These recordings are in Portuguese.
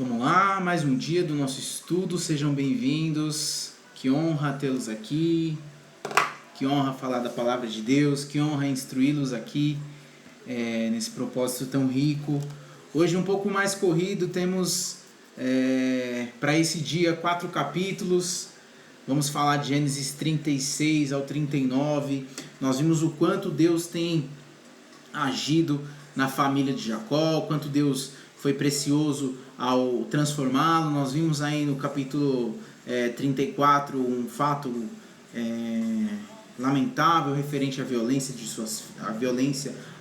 Vamos lá, mais um dia do nosso estudo, sejam bem-vindos. Que honra tê-los aqui, que honra falar da palavra de Deus, que honra instruí-los aqui nesse propósito tão rico. Hoje um pouco mais corrido, temos para esse dia 4 capítulos. Vamos falar de Gênesis 36 ao 39. Nós vimos o quanto Deus tem agido na família de Jacó, o quanto Deus foi precioso ao transformá-lo. Nós vimos aí no capítulo 34 um fato lamentável referente à violência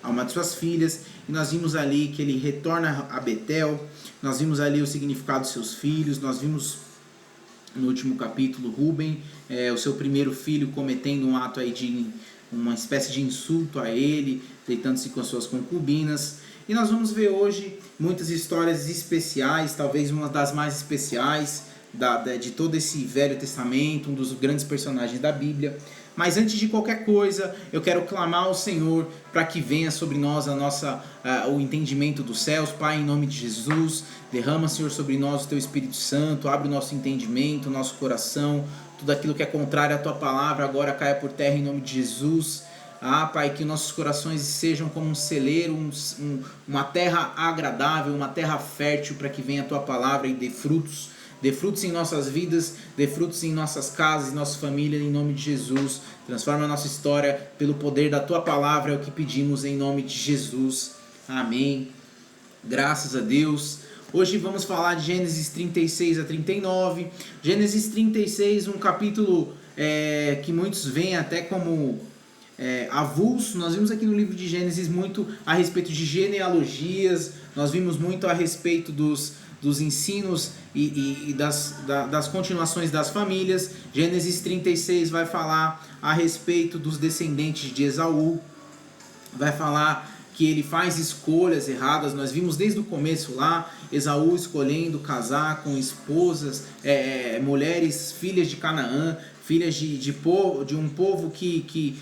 a uma de suas filhas, e nós vimos ali que ele retorna a Betel. Nós vimos ali o significado dos seus filhos. Nós vimos no último capítulo Rúben, o seu primeiro filho, cometendo um ato aí de uma espécie de insulto a ele, deitando-se com as suas concubinas. E nós vamos ver hoje muitas histórias especiais, talvez uma das mais especiais de todo esse Velho Testamento, um dos grandes personagens da Bíblia. Mas antes de qualquer coisa, eu quero clamar ao Senhor para que venha sobre nós o entendimento dos céus. Pai, em nome de Jesus, derrama, Senhor, sobre nós o Teu Espírito Santo, abre o nosso entendimento, o nosso coração, tudo aquilo que é contrário à Tua palavra agora caia por terra em nome de Jesus. Pai, que nossos corações sejam como um celeiro, uma terra agradável, uma terra fértil para que venha a Tua palavra e dê frutos em nossas vidas, dê frutos em nossas casas, em nossa família, em nome de Jesus. Transforma a nossa história pelo poder da Tua palavra, é o que pedimos em nome de Jesus. Amém. Graças a Deus. Hoje vamos falar de Gênesis 36 a 39. Gênesis 36, um capítulo que muitos veem até como avulso. Nós vimos aqui no livro de Gênesis muito a respeito de genealogias, nós vimos muito a respeito dos ensinos e das continuações das famílias. Gênesis 36 vai falar a respeito dos descendentes de Esaú, vai falar que ele faz escolhas erradas. Nós vimos desde o começo lá, Esaú escolhendo casar com esposas, mulheres, filhas de Canaã, filhas de um povo que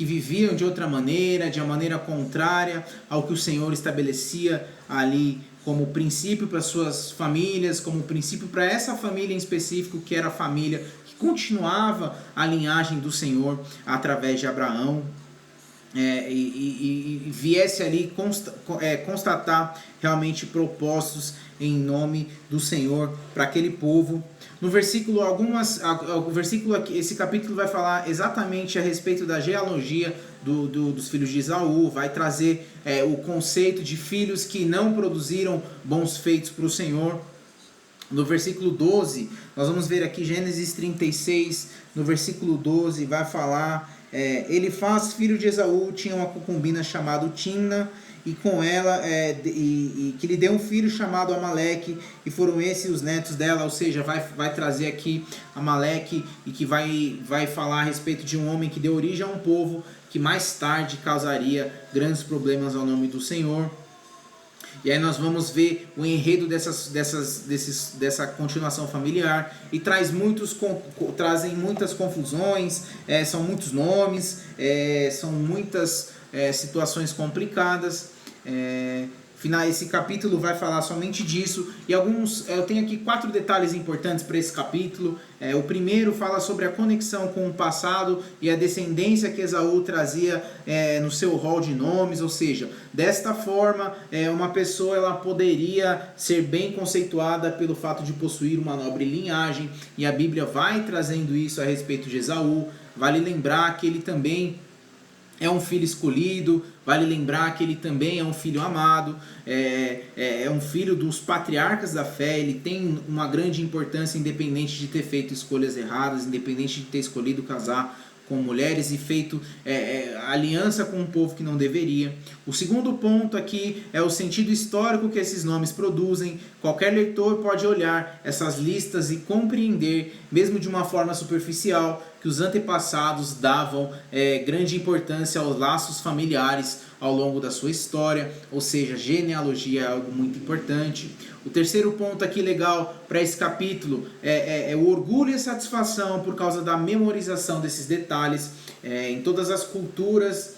viviam de outra maneira, de uma maneira contrária ao que o Senhor estabelecia ali como princípio para suas famílias, como princípio para essa família em específico, que era a família que continuava a linhagem do Senhor através de Abraão, e viesse ali constatar realmente propósitos em nome do Senhor para aquele povo. No versículo, esse capítulo vai falar exatamente a respeito da genealogia dos filhos de Esaú, vai trazer o conceito de filhos que não produziram bons feitos para o Senhor. No versículo 12, nós vamos ver aqui Gênesis 36, no versículo 12, vai falar, Elifaz, filho de Esaú, tinha uma concubina chamada Timna, e com ela, que lhe deu um filho chamado Amaleque, e foram esses os netos dela. Ou seja, vai trazer aqui Amaleque, e que vai falar a respeito de um homem que deu origem a um povo que mais tarde causaria grandes problemas ao nome do Senhor. E aí nós vamos ver o enredo dessa continuação familiar, e trazem muitas confusões, são muitos nomes, são muitas situações complicadas. Esse capítulo vai falar somente disso, e eu tenho aqui 4 detalhes importantes para esse capítulo. O primeiro fala sobre a conexão com o passado e a descendência que Esaú trazia no seu rol de nomes. Ou seja, desta forma, uma pessoa ela poderia ser bem conceituada pelo fato de possuir uma nobre linhagem, e a Bíblia vai trazendo isso a respeito de Esaú. Vale lembrar que ele também é um filho escolhido, vale lembrar que ele também é um filho amado, é um filho dos patriarcas da fé. Ele tem uma grande importância, independente de ter feito escolhas erradas, independente de ter escolhido casar com mulheres e feito aliança com um povo que não deveria. O segundo ponto aqui é o sentido histórico que esses nomes produzem. Qualquer leitor pode olhar essas listas e compreender, mesmo de uma forma superficial, que os antepassados davam grande importância aos laços familiares ao longo da sua história, ou seja, genealogia é algo muito importante. O terceiro ponto aqui legal para esse capítulo é o orgulho e a satisfação por causa da memorização desses detalhes. Em todas as culturas,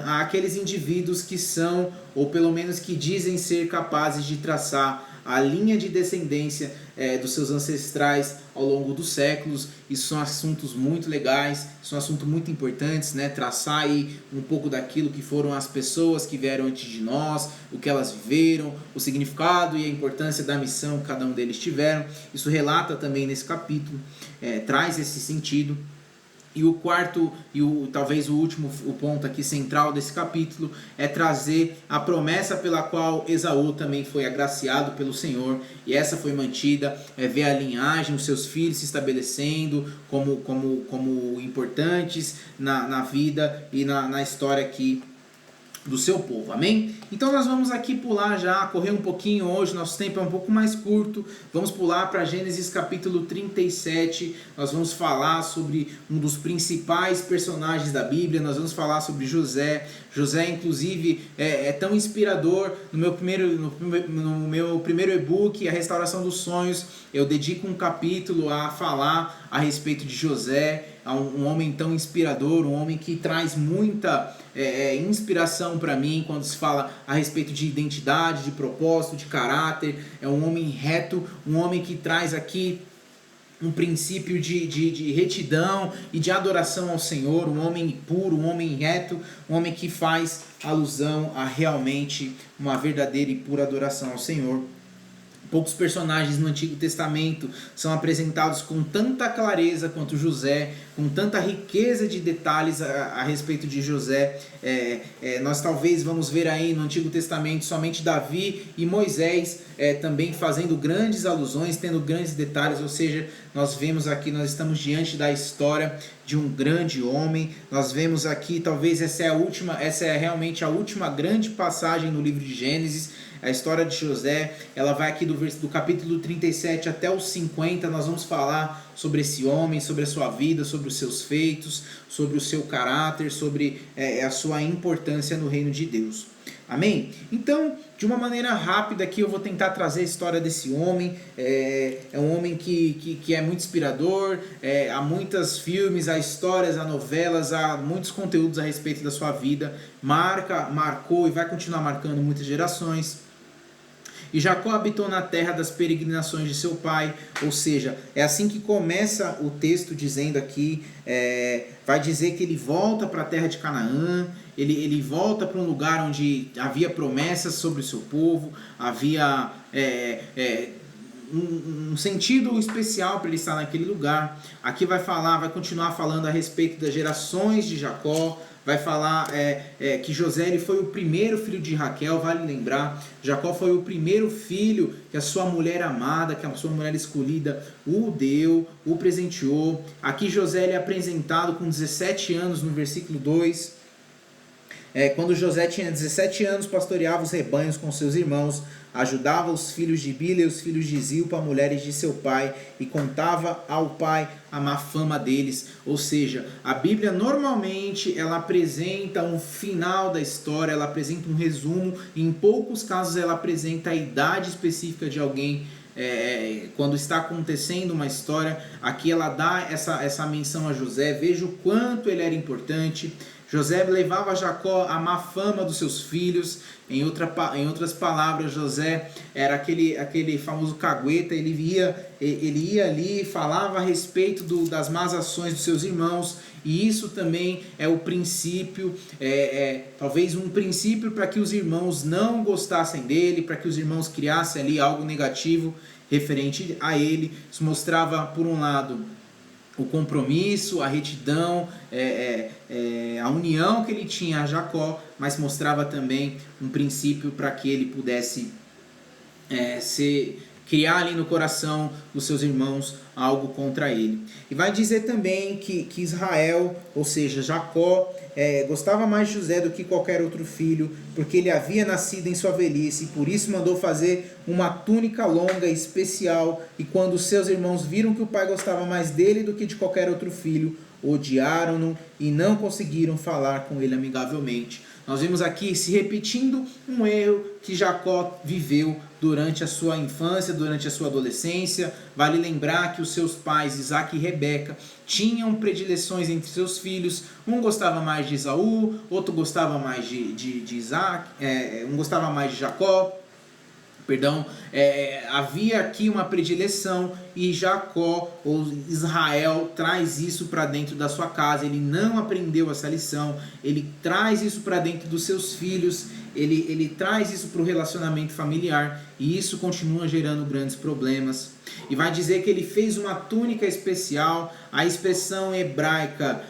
há aqueles indivíduos que são, ou pelo menos que dizem ser capazes de traçar a linha de descendência dos seus ancestrais ao longo dos séculos. Isso são assuntos muito legais, são assuntos muito importantes, né? Traçar aí um pouco daquilo que foram as pessoas que vieram antes de nós, o que elas viveram, o significado e a importância da missão que cada um deles tiveram. Isso relata também nesse capítulo, traz esse sentido. E o quarto, talvez o último o ponto aqui central desse capítulo, é trazer a promessa pela qual Esaú também foi agraciado pelo Senhor, e essa foi mantida, ver a linhagem, os seus filhos se estabelecendo como importantes na vida e na história aqui do seu povo, amém? Então nós vamos aqui pular já, correr um pouquinho hoje, nosso tempo é um pouco mais curto, vamos pular para Gênesis capítulo 37, nós vamos falar sobre um dos principais personagens da Bíblia, nós vamos falar sobre José. José, inclusive, é tão inspirador. No meu primeiro e-book, A Restauração dos Sonhos, eu dedico um capítulo a falar a respeito de José, um homem tão inspirador, um homem que traz muita inspiração para mim quando se fala a respeito de identidade, de propósito, de caráter. É um homem reto, um homem que traz aqui um princípio de retidão e de adoração ao Senhor, um homem puro, um homem reto, um homem que faz alusão a realmente uma verdadeira e pura adoração ao Senhor. Poucos personagens no Antigo Testamento são apresentados com tanta clareza quanto José, com tanta riqueza de detalhes a respeito de José. Nós talvez vamos ver aí no Antigo Testamento somente Davi e Moisés também fazendo grandes alusões, tendo grandes detalhes, ou seja, nós vemos aqui, nós estamos diante da história de um grande homem. Nós vemos aqui, talvez essa é realmente a última grande passagem no livro de Gênesis. A história de José, ela vai aqui do capítulo 37 até os 50, nós vamos falar sobre esse homem, sobre a sua vida, sobre os seus feitos, sobre o seu caráter, sobre a sua importância no reino de Deus. Amém? Então, de uma maneira rápida aqui, eu vou tentar trazer a história desse homem. É um homem que é muito inspirador, há muitos filmes, há histórias, há novelas, há muitos conteúdos a respeito da sua vida. Marcou e vai continuar marcando muitas gerações. E Jacó habitou na terra das peregrinações de seu pai, ou seja, é assim que começa o texto dizendo aqui, vai dizer que ele volta para a terra de Canaã, ele volta para um lugar onde havia promessas sobre o seu povo, havia um sentido especial para ele estar naquele lugar. Aqui vai continuar falando a respeito das gerações de Jacó, vai falar que José ele foi o primeiro filho de Raquel, vale lembrar, Jacó foi o primeiro filho que a sua mulher amada, que a sua mulher escolhida o deu, o presenteou. Aqui José ele é apresentado com 17 anos no versículo 2. Quando José tinha 17 anos, pastoreava os rebanhos com seus irmãos, ajudava os filhos de Bila e os filhos de Zilpa, mulheres de seu pai, e contava ao pai a má fama deles. Ou seja, a Bíblia normalmente ela apresenta um final da história, ela apresenta um resumo, e em poucos casos ela apresenta a idade específica de alguém. Quando está acontecendo uma história, aqui ela dá essa menção a José. Veja o quanto ele era importante. José levava a Jacó a má fama dos seus filhos. Em outras palavras, José era aquele famoso cagueta. Ele ia ali e falava a respeito das más ações dos seus irmãos. E isso também é o princípio, talvez um princípio para que os irmãos não gostassem dele, para que os irmãos criassem ali algo negativo referente a ele. Isso mostrava, por um lado, o compromisso, a retidão, a união que ele tinha a Jacó, mas mostrava também um princípio para que ele pudesse criar ali no coração dos seus irmãos algo contra ele. E vai dizer também que Israel, ou seja, Jacó, gostava mais de José do que qualquer outro filho, porque ele havia nascido em sua velhice, e por isso mandou fazer uma túnica longa e especial, e quando seus irmãos viram que o pai gostava mais dele do que de qualquer outro filho, odiaram-no e não conseguiram falar com ele amigavelmente. Nós vemos aqui se repetindo um erro que Jacó viveu durante a sua infância, durante a sua adolescência. Vale lembrar que os seus pais, Isaac e Rebeca, tinham predileções entre seus filhos. Um gostava mais de Esaú, outro gostava mais de Isaac, um gostava mais de Jacó. Perdão, havia aqui uma predileção e Jacó, ou Israel, traz isso para dentro da sua casa. Ele não aprendeu essa lição, ele traz isso para dentro dos seus filhos, ele traz isso para o relacionamento familiar e isso continua gerando grandes problemas. E vai dizer que ele fez uma túnica especial. A expressão hebraica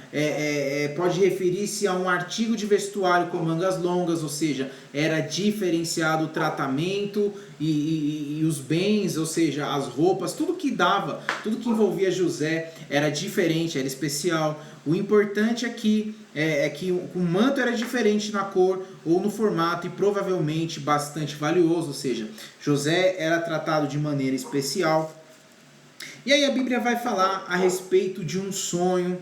pode referir-se a um artigo de vestuário com mangas longas, ou seja, era diferenciado o tratamento e os bens, ou seja, as roupas, tudo que dava, tudo que envolvia José era diferente, era especial. O importante aqui é que o manto era diferente na cor ou no formato e provavelmente bastante valioso, ou seja, José era tratado de maneira especial. E aí a Bíblia vai falar a respeito de um sonho,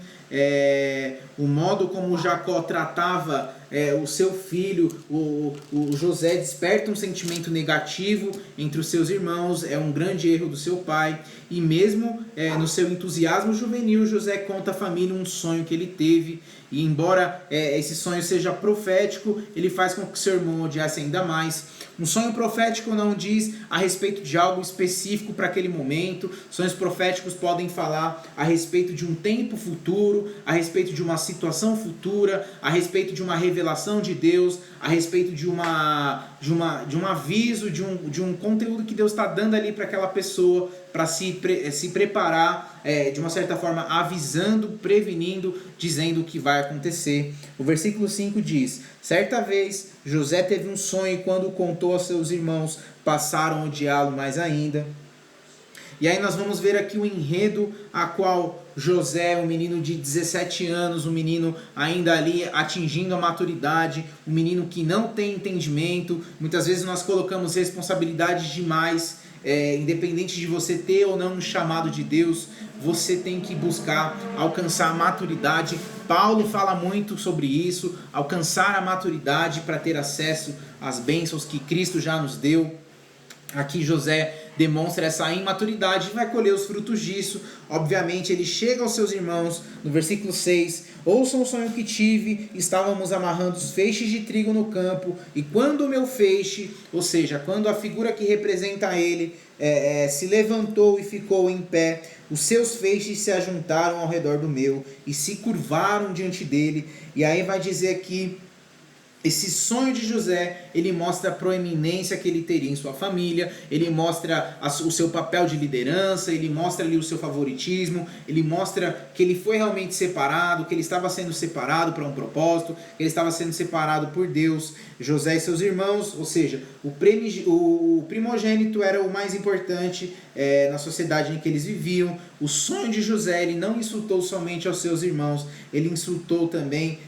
o modo como Jacó tratava o seu filho, o José desperta um sentimento negativo entre os seus irmãos, é um grande erro do seu pai, e mesmo no seu entusiasmo juvenil, José conta à família um sonho que ele teve, e embora esse sonho seja profético, ele faz com que seu irmão odiasse ainda mais. Um sonho profético não diz a respeito de algo específico para aquele momento. Sonhos proféticos podem falar a respeito de um tempo futuro, a respeito de uma situação futura, a respeito de uma revelação de Deus, a respeito de um aviso, de um conteúdo que Deus está dando ali para aquela pessoa, para se preparar, de uma certa forma avisando, prevenindo, dizendo o que vai acontecer. O versículo 5 diz: certa vez José teve um sonho e quando contou aos seus irmãos, passaram a odiá-lo mais ainda. E aí nós vamos ver aqui o enredo a qual José, um menino de 17 anos, um menino ainda ali atingindo a maturidade, um menino que não tem entendimento. Muitas vezes nós colocamos responsabilidade demais, independente de você ter ou não um chamado de Deus, você tem que buscar alcançar a maturidade. Paulo fala muito sobre isso, alcançar a maturidade para ter acesso às bênçãos que Cristo já nos deu. Aqui José demonstra essa imaturidade e vai colher os frutos disso. Obviamente ele chega aos seus irmãos, no versículo 6, ouçam o sonho que tive, estávamos amarrando os feixes de trigo no campo, e quando o meu feixe, ou seja, quando a figura que representa ele se levantou e ficou em pé, os seus feixes se ajuntaram ao redor do meu e se curvaram diante dele. E aí vai dizer aqui, esse sonho de José, ele mostra a proeminência que ele teria em sua família, ele mostra o seu papel de liderança, ele mostra ali o seu favoritismo, ele mostra que ele foi realmente separado, que ele estava sendo separado para um propósito, que ele estava sendo separado por Deus. José e seus irmãos, ou seja, o primogênito era o mais importante na sociedade em que eles viviam. O sonho de José, ele não insultou somente aos seus irmãos, ele insultou também,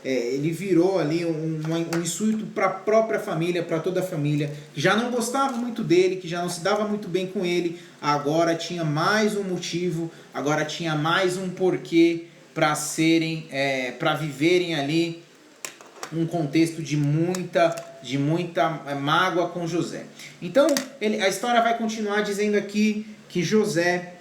ele virou ali um insulto para a própria família, para toda a família, que já não gostava muito dele, que já não se dava muito bem com ele. Agora tinha mais um motivo, agora tinha mais um porquê para viverem ali um contexto de muita mágoa com José. Então a história vai continuar dizendo aqui que José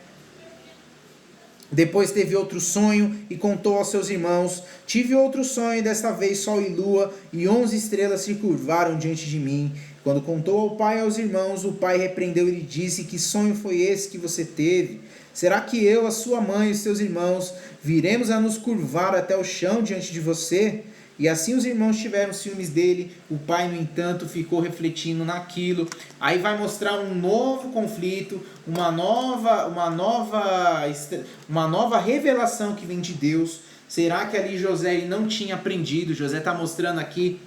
depois teve outro sonho e contou aos seus irmãos: tive outro sonho, desta vez sol e lua e 11 estrelas se curvaram diante de mim. Quando contou ao pai e aos irmãos, o pai repreendeu e lhe disse: que sonho foi esse que você teve? Será que eu, a sua mãe e os seus irmãos viremos a nos curvar até o chão diante de você? E assim os irmãos tiveram ciúmes dele. O pai, no entanto, ficou refletindo naquilo. Aí vai mostrar um novo conflito, uma nova revelação que vem de Deus. Será que ali José ele não tinha aprendido? José está mostrando aqui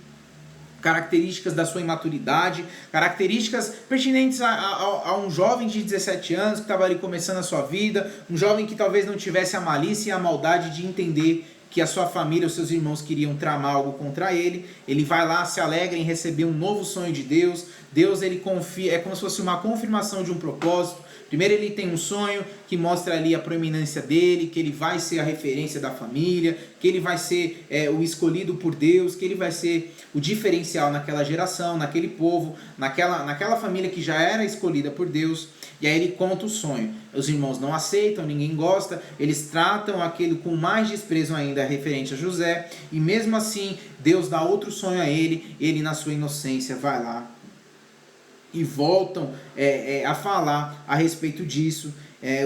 características da sua imaturidade, características pertinentes a um jovem de 17 anos que estava ali começando a sua vida, um jovem que talvez não tivesse a malícia e a maldade de entender que a sua família, os seus irmãos queriam tramar algo contra ele. Ele vai lá, se alegra em receber um novo sonho de Deus. Deus, ele confia, é como se fosse uma confirmação de um propósito. Primeiro ele tem um sonho que mostra ali a proeminência dele, que ele vai ser a referência da família, que ele vai ser o escolhido por Deus, que ele vai ser o diferencial naquela geração, naquele povo, naquela família que já era escolhida por Deus. E aí ele conta o sonho. Os irmãos não aceitam, ninguém gosta, eles tratam aquilo com mais desprezo ainda referente a José, e mesmo assim Deus dá outro sonho a ele, ele na sua inocência vai lá e voltam a falar a respeito disso.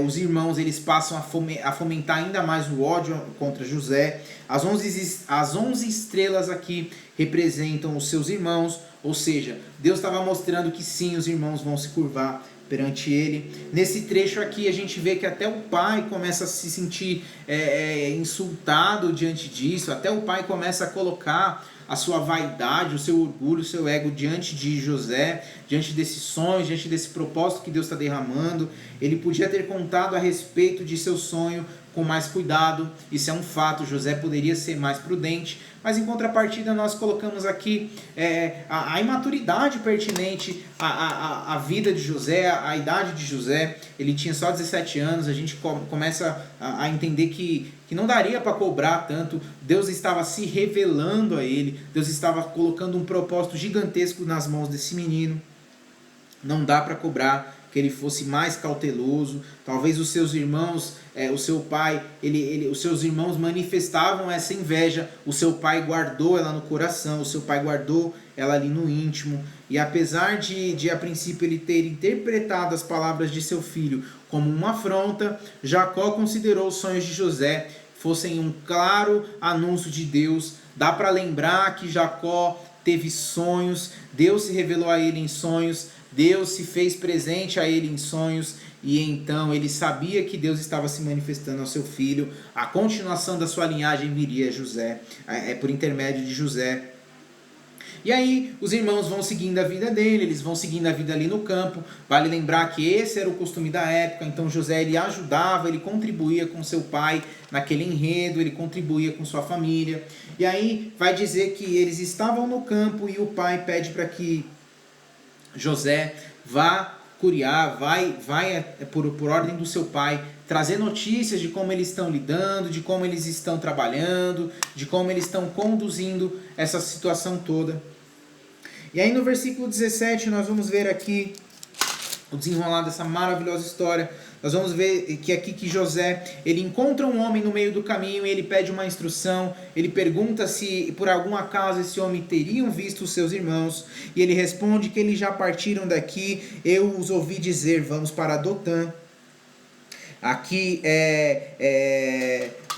Os irmãos eles passam a fomentar ainda mais o ódio contra José. As 11 estrelas aqui representam os seus irmãos, ou seja, Deus estava mostrando que sim, os irmãos vão se curvar perante ele. Nesse trecho aqui a gente vê que até o pai começa a se sentir insultado diante disso, até o pai começa a colocar a sua vaidade, o seu orgulho, o seu ego diante de José, diante desses sonhos, diante desse propósito que Deus está derramando. Ele podia ter contado a respeito de seu sonho com mais cuidado, isso é um fato, José poderia ser mais prudente, mas em contrapartida nós colocamos aqui a imaturidade pertinente à vida de José, à idade de José. Ele tinha só 17 anos, a gente começa a entender que não daria para cobrar tanto. Deus estava se revelando a ele, Deus estava colocando um propósito gigantesco nas mãos desse menino. Não dá para cobrar que ele fosse mais cauteloso. Talvez os seus irmãos, o seu pai, os seus irmãos manifestavam essa inveja. O seu pai guardou ela no coração, o seu pai guardou ela ali no íntimo. E apesar de a princípio ele ter interpretado as palavras de seu filho como uma afronta, Jacó considerou os sonhos de José fossem um claro anúncio de Deus. Dá para lembrar que Jacó teve sonhos, Deus se revelou a ele em sonhos, Deus se fez presente a ele em sonhos, e então ele sabia que Deus estava se manifestando ao seu filho. A continuação da sua linhagem viria a José, por intermédio de José. E aí os irmãos vão seguindo a vida dele, eles vão seguindo a vida ali no campo. Vale lembrar que esse era o costume da época, então José ele ajudava, ele contribuía com seu pai naquele enredo, ele contribuía com sua família. E aí vai dizer que eles estavam no campo e o pai pede para que José vá curiar, vai por ordem do seu pai, trazer notícias de como eles estão lidando, de como eles estão trabalhando, de como eles estão conduzindo essa situação toda. E aí no versículo 17 nós vamos ver aqui o desenrolar dessa maravilhosa história. Nós vamos ver que aqui que José, ele encontra um homem no meio do caminho e ele pede uma instrução. Ele pergunta se por algum acaso esse homem teriam visto os seus irmãos. E ele responde que eles já partiram daqui. Eu os ouvi dizer, vamos para Dotã. Aqui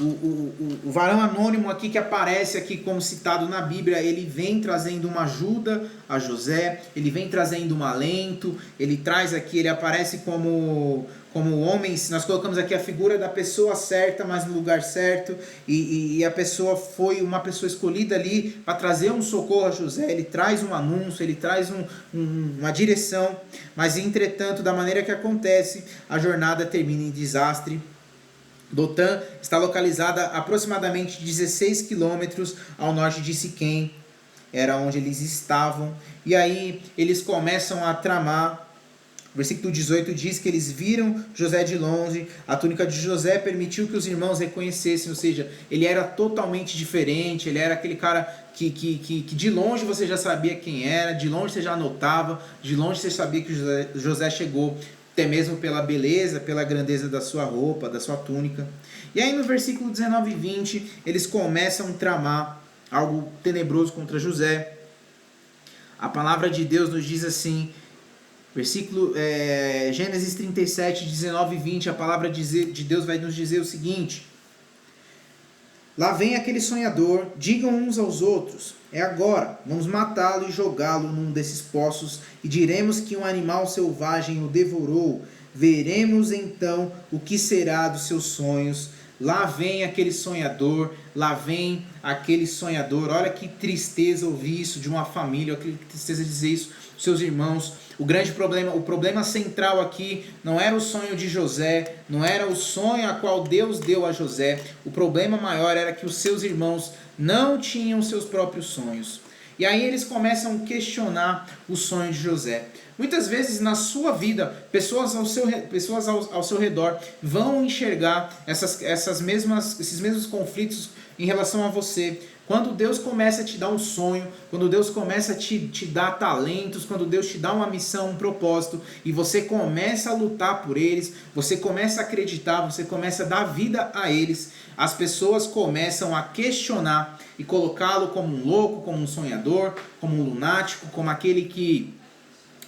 o varão anônimo aqui que aparece aqui como citado na Bíblia, ele vem trazendo uma ajuda a José, ele vem trazendo um alento, ele traz aqui, ele aparece como homem. Nós colocamos aqui a figura da pessoa certa, mas no lugar certo, e a pessoa foi uma pessoa escolhida ali para trazer um socorro a José. Ele traz um anúncio, ele traz uma direção, mas entretanto, da maneira que acontece, a jornada termina em desastre. Dotã está localizada a aproximadamente 16 quilômetros ao norte de Siquém, era onde eles estavam, e aí eles começam a tramar. O versículo 18 diz que eles viram José de longe, a túnica de José permitiu que os irmãos reconhecessem, ou seja, ele era totalmente diferente, ele era aquele cara que de longe você já sabia quem era, de longe você já notava, de longe você sabia que José chegou, até mesmo pela beleza, pela grandeza da sua roupa, da sua túnica. E aí no versículo 19 e 20, eles começam a tramar algo tenebroso contra José. A palavra de Deus nos diz assim, versículo Gênesis 37, 19 e 20, a palavra de Deus vai nos dizer o seguinte: lá vem aquele sonhador, digam uns aos outros, é agora, vamos matá-lo e jogá-lo num desses poços, e diremos que um animal selvagem o devorou, veremos então o que será dos seus sonhos. Lá vem aquele sonhador, lá vem aquele sonhador. Olha que tristeza ouvir isso de uma família, olha que tristeza dizer isso dos seus irmãos. O problema central aqui não era o sonho de José, não era o sonho a qual Deus deu a José. O problema maior era que os seus irmãos não tinham seus próprios sonhos. E aí eles começam a questionar o sonho de José. Muitas vezes na sua vida, pessoas ao seu redor vão enxergar esses mesmos conflitos em relação a você. Quando Deus começa a te dar um sonho, quando Deus começa a te dar talentos, quando Deus te dá uma missão, um propósito, e você começa a lutar por eles, você começa a acreditar, você começa a dar vida a eles, as pessoas começam a questionar e colocá-lo como um louco, como um sonhador, como um lunático, como aquele que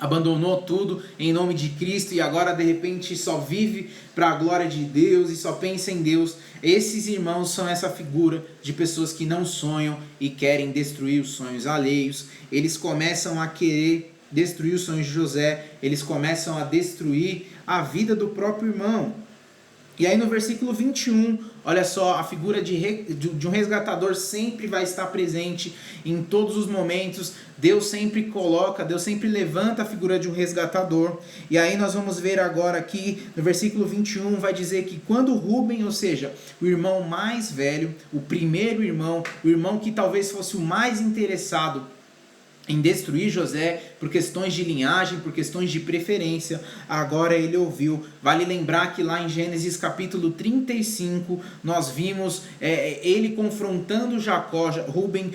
abandonou tudo em nome de Cristo e agora de repente só vive para a glória de Deus e só pensa em Deus. Esses irmãos são essa figura de pessoas que não sonham e querem destruir os sonhos alheios. Eles começam a querer destruir os sonhos de José, eles começam a destruir a vida do próprio irmão. E aí no versículo 21, olha só, a figura de um resgatador sempre vai estar presente em todos os momentos. Deus sempre coloca, Deus sempre levanta a figura de um resgatador. E aí nós vamos ver agora aqui no versículo 21, vai dizer que quando Rúben, ou seja, o irmão mais velho, o primeiro irmão, o irmão que talvez fosse o mais interessado em destruir José por questões de linhagem, por questões de preferência, agora ele ouviu. Vale lembrar que lá em Gênesis capítulo 35, nós vimos ele confrontando Jacó, Rúben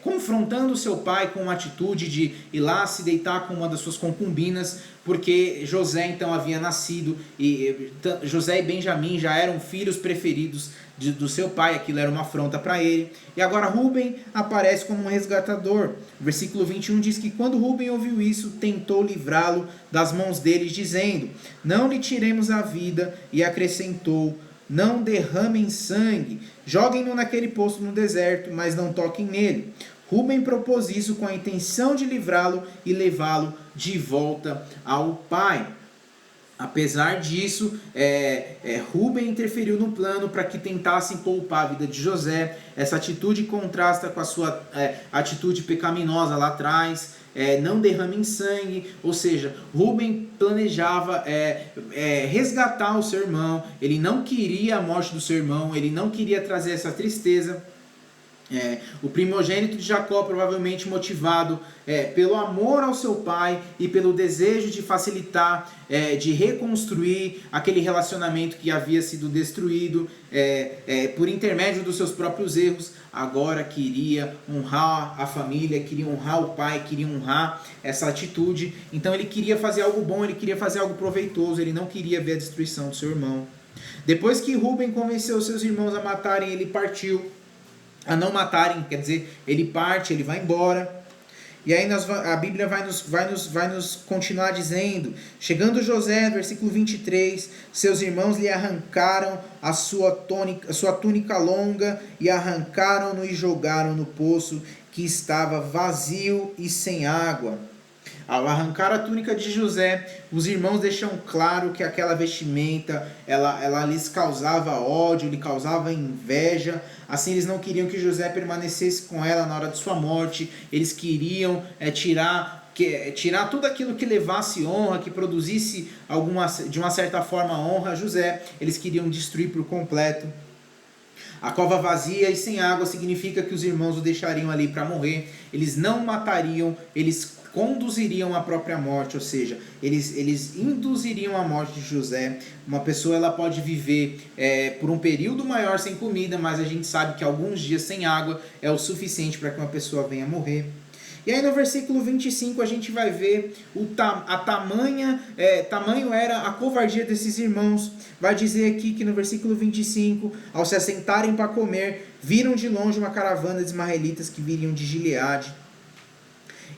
confrontando seu pai com uma atitude de ir lá se deitar com uma das suas concubinas, porque José então havia nascido, e José e Benjamim já eram filhos preferidos do seu pai, aquilo era uma afronta para ele. E agora Rúben aparece como um resgatador. O versículo 21 diz que quando Rúben ouviu isso, tentou livrá-lo das mãos deles, dizendo: não lhe tiremos a vida, e acrescentou: não derramem sangue, joguem-no naquele poço no deserto, mas não toquem nele. Rúben propôs isso com a intenção de livrá-lo e levá-lo de volta ao pai. Apesar disso, Rúben interferiu no plano para que tentassem poupar a vida de José. Essa atitude contrasta com a sua atitude pecaminosa lá atrás. Não derramem sangue, ou seja, Rúben planejava resgatar o seu irmão. Ele não queria a morte do seu irmão, ele não queria trazer essa tristeza. O primogênito de Jacó, provavelmente motivado pelo amor ao seu pai e pelo desejo de facilitar, de reconstruir aquele relacionamento que havia sido destruído por intermédio dos seus próprios erros, agora queria honrar a família, queria honrar o pai, queria honrar essa atitude. Então ele queria fazer algo bom, ele queria fazer algo proveitoso, ele não queria ver a destruição do seu irmão. Depois que Rúben convenceu seus irmãos a matarem, ele partiu. A não matarem, quer dizer, ele parte, ele vai embora. E aí a Bíblia vai nos continuar dizendo: chegando José, versículo 23, seus irmãos lhe arrancaram a sua túnica longa e arrancaram-no e jogaram no poço que estava vazio e sem água. Ao arrancar a túnica de José, os irmãos deixam claro que aquela vestimenta, ela lhes causava ódio, lhe causava inveja. Assim, eles não queriam que José permanecesse com ela na hora de sua morte. Eles queriam tirar tudo aquilo que levasse honra, que produzisse de uma certa forma honra a José. Eles queriam destruir por completo. A cova vazia e sem água significa que os irmãos o deixariam ali para morrer. Eles não matariam, eles conduziriam à própria morte, ou seja, eles induziriam a morte de José. Uma pessoa ela pode viver por um período maior sem comida, mas a gente sabe que alguns dias sem água é o suficiente para que uma pessoa venha a morrer. E aí no versículo 25 a gente vai ver tamanho era a covardia desses irmãos. Vai dizer aqui que no versículo 25, ao se assentarem para comer, viram de longe uma caravana de ismaelitas que viriam de Gileade.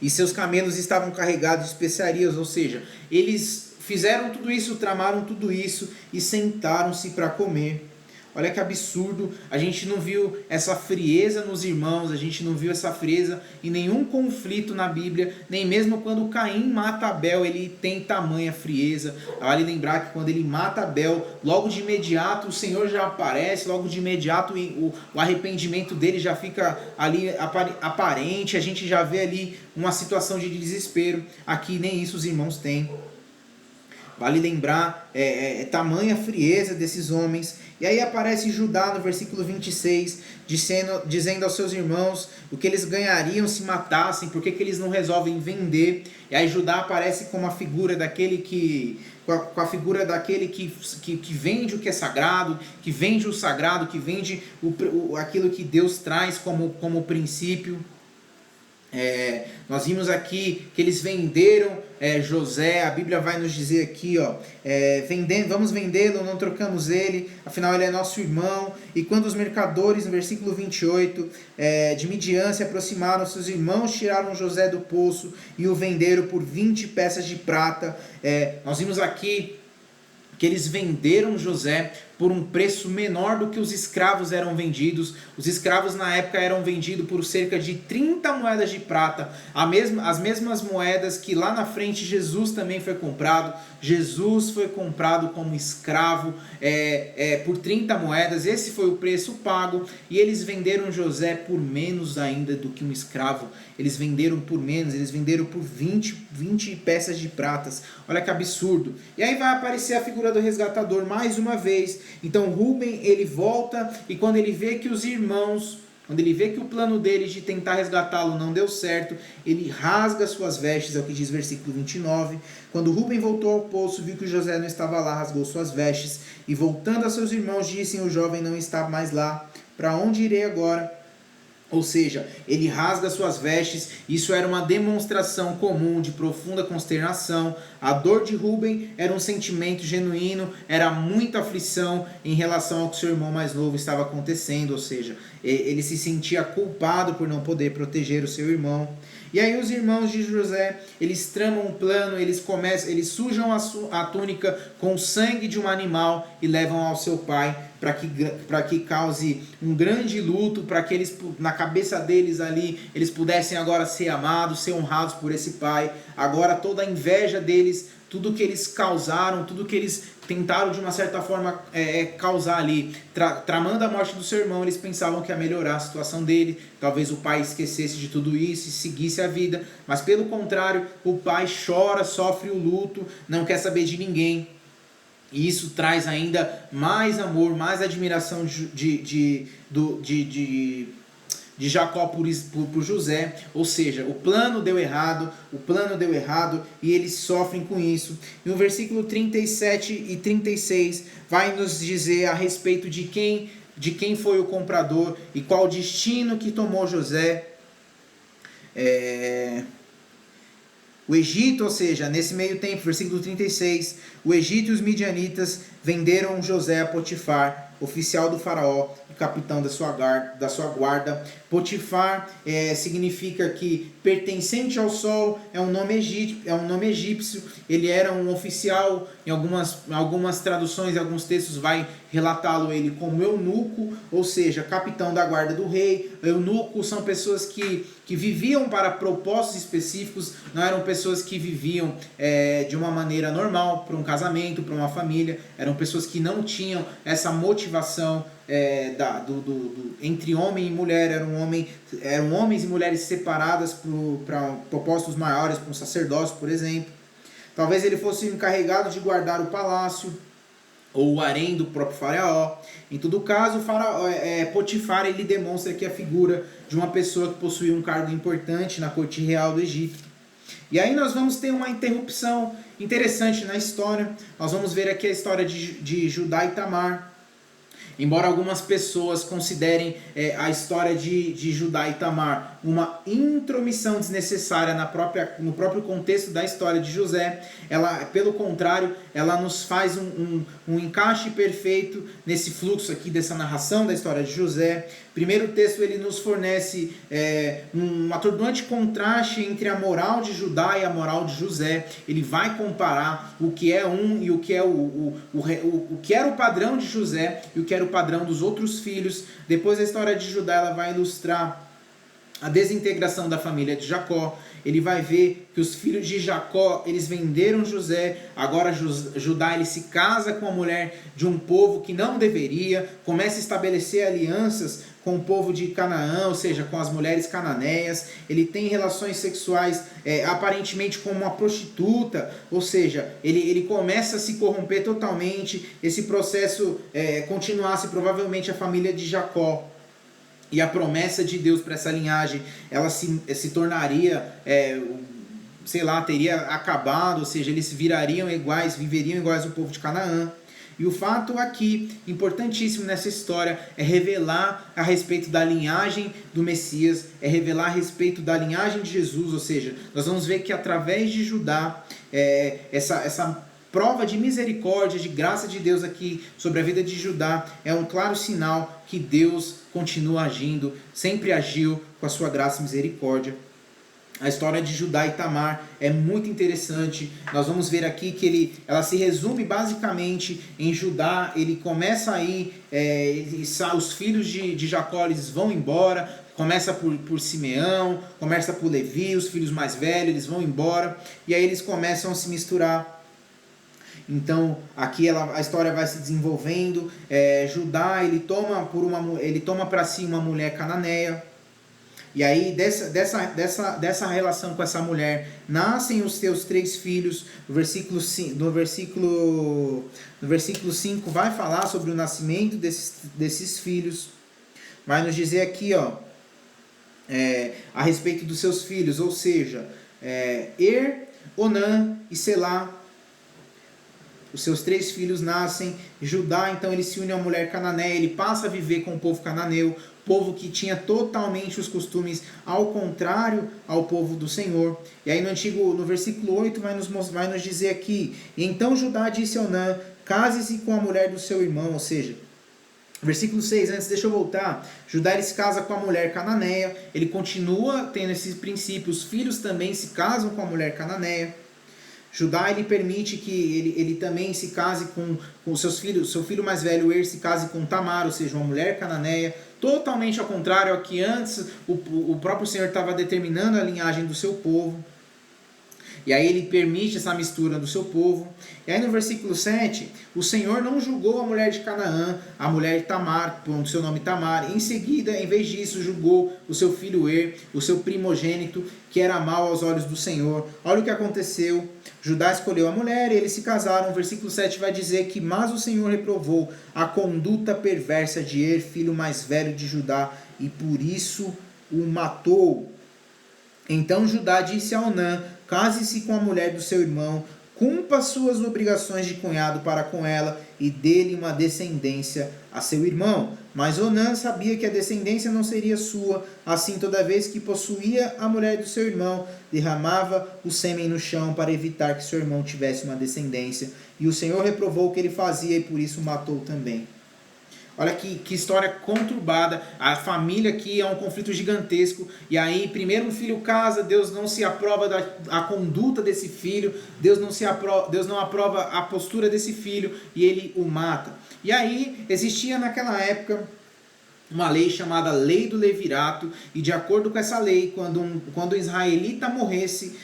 E seus camelos estavam carregados de especiarias, ou seja, eles fizeram tudo isso, tramaram tudo isso e sentaram-se para comer. Olha que absurdo, a gente não viu essa frieza nos irmãos, a gente não viu essa frieza em nenhum conflito na Bíblia, nem mesmo quando Caim mata Abel, ele tem tamanha frieza. Vale lembrar que quando ele mata Abel, logo de imediato o Senhor já aparece, logo de imediato o arrependimento dele já fica ali aparente, a gente já vê ali uma situação de desespero. Aqui nem isso os irmãos têm. Vale lembrar tamanha frieza desses homens. E aí aparece Judá no versículo 26, dizendo aos seus irmãos o que eles ganhariam se matassem, por que eles não resolvem vender. E aí Judá aparece com a figura daquele que vende o que é sagrado, que vende o sagrado, que vende aquilo que Deus traz como princípio. Nós vimos aqui que eles venderam José. A Bíblia vai nos dizer aqui, vamos vendê-lo, não trocamos ele, afinal ele é nosso irmão. E quando os mercadores, no versículo 28, de Midian se aproximaram, seus irmãos tiraram José do poço e o venderam por 20 peças de prata. Nós vimos aqui que eles venderam José por um preço menor do que os escravos eram vendidos. Os escravos na época eram vendidos por cerca de 30 moedas de prata, as mesmas moedas que lá na frente Jesus também foi comprado. Jesus foi comprado como escravo por 30 moedas, esse foi o preço pago, e eles venderam José por menos ainda do que um escravo. Eles venderam por menos, eles venderam por 20 peças de pratas. Olha que absurdo. E aí vai aparecer a figura do resgatador mais uma vez. Então Rúben, ele volta, e quando ele vê que os irmãos, quando ele vê que o plano deles de tentar resgatá-lo não deu certo, ele rasga suas vestes, é o que diz o versículo 29. Quando Rúben voltou ao poço, viu que José não estava lá, rasgou suas vestes, e voltando a seus irmãos, disse: o jovem não está mais lá, para onde irei agora? Ou seja, ele rasga suas vestes. Isso era uma demonstração comum de profunda consternação. A dor de Rúben era um sentimento genuíno, era muita aflição em relação ao que seu irmão mais novo estava acontecendo, ou seja, ele se sentia culpado por não poder proteger o seu irmão. E aí os irmãos de José, eles tramam um plano, eles sujam a túnica com o sangue de um animal e levam ao seu pai, para que cause um grande luto, para que eles, na cabeça deles ali, eles pudessem agora ser amados, ser honrados por esse pai. Agora toda a inveja deles, tudo que eles causaram, tudo que eles tentaram de uma certa forma causar ali, tramando a morte do seu irmão, eles pensavam que ia melhorar a situação dele. Talvez o pai esquecesse de tudo isso e seguisse a vida, mas pelo contrário, o pai chora, sofre o luto, não quer saber de ninguém. E isso traz ainda mais amor, mais admiração de Jacó por José. Ou seja, o plano deu errado e eles sofrem com isso. E no versículo 37 e 36 vai nos dizer a respeito de quem foi o comprador e qual o destino que tomou José. O Egito, ou seja, nesse meio tempo, versículo 36, o Egito e os midianitas venderam José a Potifar, oficial do faraó e capitão da sua guarda. Potifar significa que pertencente ao sol, é um nome egípcio. Ele era um oficial, em algumas traduções, em alguns textos vai relatá-lo ele como eunuco, ou seja, capitão da guarda do rei. Eunucos são pessoas que viviam para propósitos específicos, não eram pessoas que viviam de uma maneira normal, para um casamento, para uma família. Eram pessoas que não tinham essa motivação entre homem e mulher. Eram homens e mulheres separadas para propósitos maiores, para um sacerdócio, por exemplo. Talvez ele fosse encarregado de guardar o palácio ou o harém do próprio faraó. Em todo caso, Potifar, ele demonstra aqui a figura de uma pessoa que possuía um cargo importante na corte real do Egito. E aí nós vamos ter uma interrupção interessante na história. Nós vamos ver aqui a história de Judá e Tamar. Embora algumas pessoas considerem a história de Judá e Tamar uma intromissão desnecessária no próprio contexto da história de José, ela, pelo contrário, ela nos faz um encaixe perfeito nesse fluxo aqui dessa narração da história de José. Primeiro texto, ele nos fornece um atordoante contraste entre a moral de Judá e a moral de José. Ele vai comparar o que é e o que é o que era o padrão de José e o que era o padrão dos outros filhos. Depois a história de Judá, ela vai ilustrar a desintegração da família de Jacó. Ele vai ver que os filhos de Jacó, eles venderam José. Agora Judá, ele se casa com a mulher de um povo que não deveria, começa a estabelecer alianças com o povo de Canaã, ou seja, com as mulheres cananeias. Ele tem relações sexuais aparentemente com uma prostituta, ou seja, ele começa a se corromper totalmente. Esse processo continuasse provavelmente a família de Jacó. E a promessa de Deus para essa linhagem, ela se tornaria, teria acabado, ou seja, eles viveriam iguais ao povo de Canaã. E o fato aqui, importantíssimo nessa história, é revelar a respeito da linhagem do Messias, é revelar a respeito da linhagem de Jesus, ou seja, nós vamos ver que através de Judá, essa prova de misericórdia, de graça de Deus aqui sobre a vida de Judá é um claro sinal que Deus continua agindo, sempre agiu com a sua graça e misericórdia. A história de Judá e Tamar é muito interessante. Nós vamos ver aqui que ela se resume basicamente em Judá. Ele começa aí, os filhos de Jacó eles vão embora. Começa por Simeão, começa por Levi, os filhos mais velhos, eles vão embora. E aí eles começam a se misturar. Então aqui a história vai se desenvolvendo. Judá ele toma para si uma mulher cananeia. E aí dessa relação com essa mulher nascem os seus 3 filhos. No versículo 5 vai falar sobre o nascimento desses filhos. Vai nos dizer aqui a respeito dos seus filhos, ou seja, Onã e Selá. Os seus 3 filhos nascem. Judá, então, ele se une à mulher cananeia, ele passa a viver com o povo cananeu, povo que tinha totalmente os costumes ao contrário ao povo do Senhor. E aí no versículo 8 vai nos dizer aqui: então Judá disse a Onã, case-se com a mulher do seu irmão, ou seja, versículo 6, antes deixa eu voltar, Judá ele se casa com a mulher cananeia, ele continua tendo esses princípios, os filhos também se casam com a mulher cananeia. Judá ele permite que ele também se case com seus filhos, seu filho mais velho Er se case com Tamar, ou seja, uma mulher cananeia, totalmente ao contrário ao que antes o próprio Senhor estava determinando a linhagem do seu povo. E aí ele permite essa mistura do seu povo. E aí no versículo 7, o Senhor não julgou a mulher de Canaã, a mulher de Tamar, com o seu nome Tamar. Em seguida, em vez disso, julgou o seu filho Er, o seu primogênito, que era mau aos olhos do Senhor. Olha o que aconteceu. Judá escolheu a mulher e eles se casaram. O versículo 7 vai dizer que, mas o Senhor reprovou a conduta perversa de Er, filho mais velho de Judá, e por isso o matou. Então Judá disse a Onã, case-se com a mulher do seu irmão, cumpra suas obrigações de cunhado para com ela e dê-lhe uma descendência a seu irmão. Mas Onã sabia que a descendência não seria sua, assim toda vez que possuía a mulher do seu irmão, derramava o sêmen no chão para evitar que seu irmão tivesse uma descendência. E o Senhor reprovou o que ele fazia e por isso o matou também. Olha que história conturbada. A família aqui é um conflito gigantesco. E aí, primeiro um filho casa, Deus não se aprova a conduta desse filho, Deus não aprova a postura desse filho e ele o mata. E aí, existia naquela época uma lei chamada Lei do Levirato, e de acordo com essa lei, quando um israelita morresse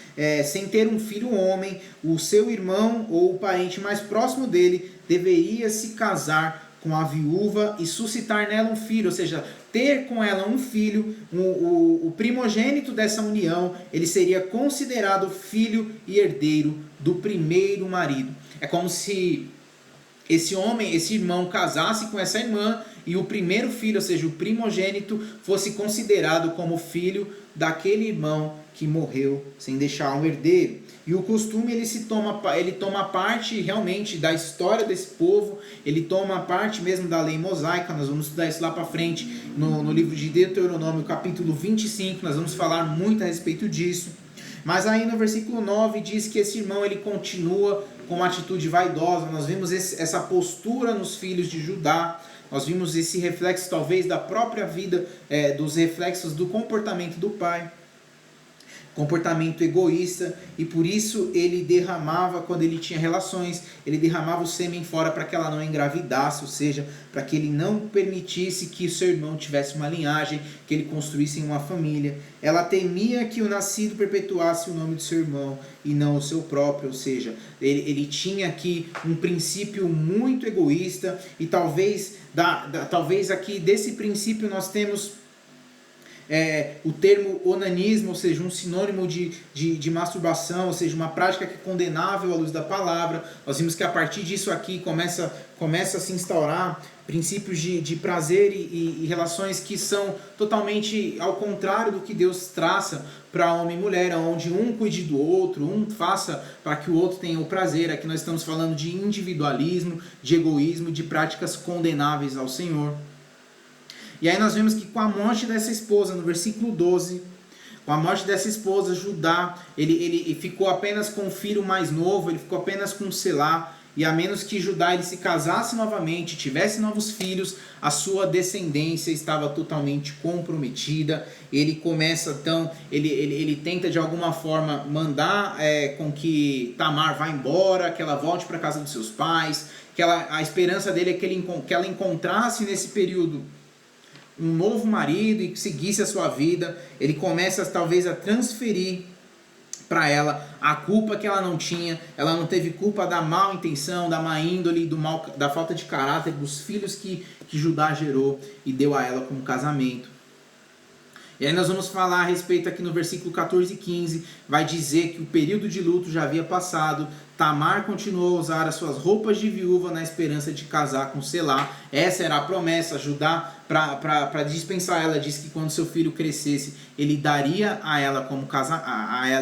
sem ter um filho homem, o seu irmão ou o parente mais próximo dele deveria se casar com a viúva e suscitar nela um filho, ou seja, ter com ela um filho. O primogênito dessa união, ele seria considerado filho e herdeiro do primeiro marido. É como se esse irmão casasse com essa irmã e o primeiro filho, ou seja, o primogênito, fosse considerado como filho daquele irmão que morreu sem deixar um herdeiro. E o costume ele toma parte realmente da história desse povo, ele toma parte mesmo da lei mosaica. Nós vamos estudar isso lá para frente no livro de Deuteronômio, capítulo 25, nós vamos falar muito a respeito disso. Mas aí no versículo 9 diz que esse irmão ele continua com uma atitude vaidosa. Nós vimos essa postura nos filhos de Judá, nós vimos esse reflexo talvez da própria vida, dos reflexos do comportamento do pai. Comportamento egoísta, e por isso ele derramava, quando ele tinha relações, ele derramava o sêmen fora para que ela não engravidasse, ou seja, para que ele não permitisse que o seu irmão tivesse uma linhagem, que ele construísse uma família. Ela temia que o nascido perpetuasse o nome do seu irmão e não o seu próprio, ou seja, ele tinha aqui um princípio muito egoísta, e talvez aqui desse princípio nós temos o termo onanismo, ou seja, um sinônimo de masturbação, ou seja, uma prática que é condenável à luz da palavra. Nós vimos que a partir disso aqui começa a se instaurar princípios de prazer e relações que são totalmente ao contrário do que Deus traça para homem e mulher, onde um cuide do outro, um faça para que o outro tenha o prazer. Aqui nós estamos falando de individualismo, de egoísmo, de práticas condenáveis ao Senhor. E aí nós vemos que com a morte dessa esposa, no versículo 12, com a morte dessa esposa, Judá, ele ficou apenas com o filho mais novo, ele ficou apenas com Selá, e a menos que Judá ele se casasse novamente, tivesse novos filhos, a sua descendência estava totalmente comprometida. Ele começa então, ele tenta de alguma forma mandar com que Tamar vá embora, que ela volte para a casa dos seus pais, a esperança dele é que ela encontrasse nesse período um novo marido e que seguisse a sua vida. Ele começa talvez a transferir para ela a culpa que ela não tinha. Ela não teve culpa da má intenção, da má índole, da falta de caráter dos filhos que Judá gerou e deu a ela como casamento. E aí nós vamos falar a respeito aqui no versículo 14 e 15, vai dizer que o período de luto já havia passado, Tamar continuou a usar as suas roupas de viúva na esperança de casar com Selá. Essa era a promessa. Judá, para dispensar ela, disse que quando seu filho crescesse, ele daria a ela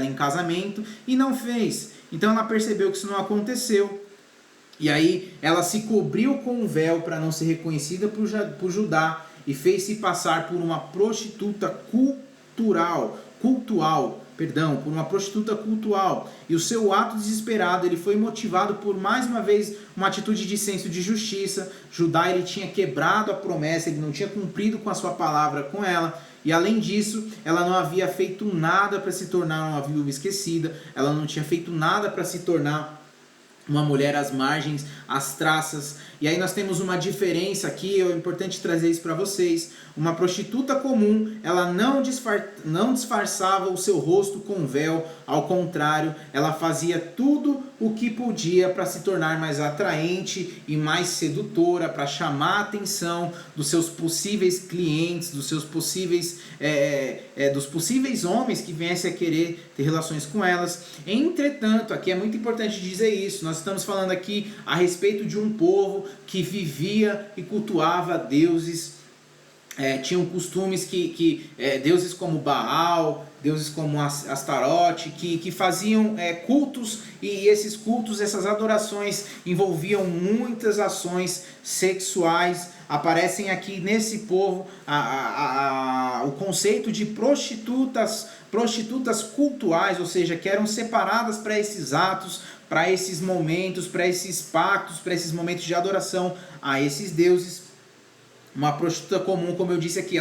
em casamento, e não fez. Então ela percebeu que isso não aconteceu. E aí ela se cobriu com um véu para não ser reconhecida por Judá e fez-se passar por uma prostituta cultural, por uma prostituta cultual. E o seu ato desesperado, ele foi motivado por, mais uma vez, uma atitude de senso de justiça. Judá, ele tinha quebrado a promessa, ele não tinha cumprido com a sua palavra com ela. E além disso, ela não havia feito nada para se tornar uma viúva esquecida, ela não tinha feito nada para se tornar uma mulher às margens, às traças. E aí nós temos uma diferença aqui, é importante trazer isso para vocês. Uma prostituta comum, ela não disfarçava o seu rosto com véu, ao contrário, ela fazia tudo o que podia para se tornar mais atraente e mais sedutora, para chamar a atenção dos seus possíveis clientes, dos possíveis homens que viessem a querer ter relações com elas. Entretanto, aqui é muito importante dizer isso, nós estamos falando aqui a respeito de um povo que vivia e cultuava deuses, tinham costumes deuses como Baal, deuses como Astarote, que faziam cultos, e esses cultos, essas adorações envolviam muitas ações sexuais. Aparecem aqui nesse povo o conceito de prostitutas cultuais, ou seja, que eram separadas para esses atos, para esses momentos, para esses pactos, para esses momentos de adoração a esses deuses. Uma prostituta comum, como eu disse aqui,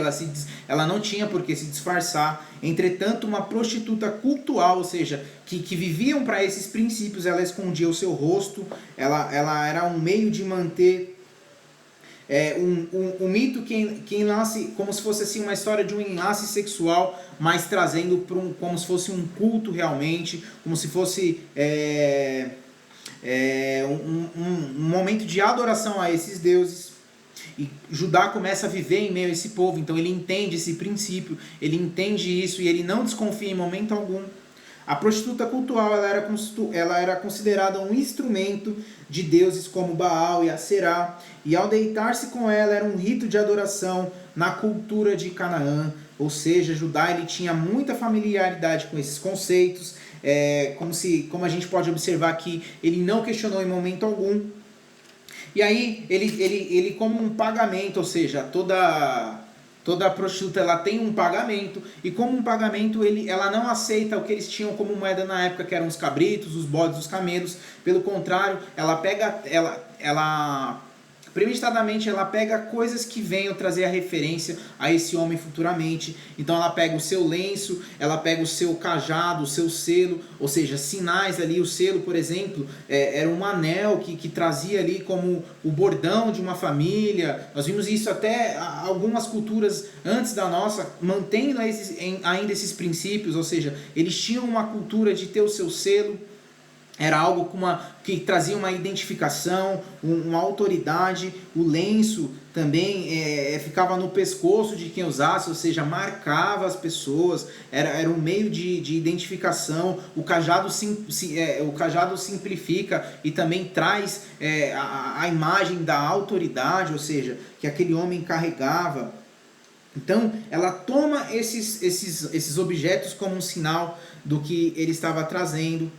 ela não tinha por que se disfarçar. Entretanto, uma prostituta cultual, ou seja, que viviam para esses princípios, ela escondia o seu rosto, ela era um meio de manter um mito que enlace, como se fosse assim, uma história de um enlace sexual, mas trazendo para como se fosse um culto realmente, como se fosse um momento de adoração a esses deuses. E Judá começa a viver em meio a esse povo, então ele entende esse princípio, ele entende isso e ele não desconfia em momento algum. A prostituta cultual ela era considerada um instrumento de deuses como Baal e Aserá, e ao deitar-se com ela era um rito de adoração na cultura de Canaã, ou seja, Judá ele tinha muita familiaridade com esses conceitos, como a gente pode observar aqui, ele não questionou em momento algum. E aí, ele como um pagamento, ou seja, toda prostituta ela tem um pagamento, e como um pagamento ela não aceita o que eles tinham como moeda na época, que eram os cabritos, os bodes, os camelos. Pelo contrário, premeditadamente ela pega coisas que venham trazer a referência a esse homem futuramente. Então ela pega o seu lenço, ela pega o seu cajado, o seu selo, ou seja, sinais ali. O selo, por exemplo, era um anel que trazia ali como o bordão de uma família. Nós vimos isso até algumas culturas antes da nossa, mantendo ainda esses princípios, ou seja, eles tinham uma cultura de ter o seu selo. era algo que trazia uma identificação, uma autoridade. O lenço também ficava no pescoço de quem usasse, ou seja, marcava as pessoas, era um meio de identificação. O cajado simplifica e também traz a imagem da autoridade, ou seja, que aquele homem carregava. Então, ela toma esses objetos como um sinal do que ele estava trazendo.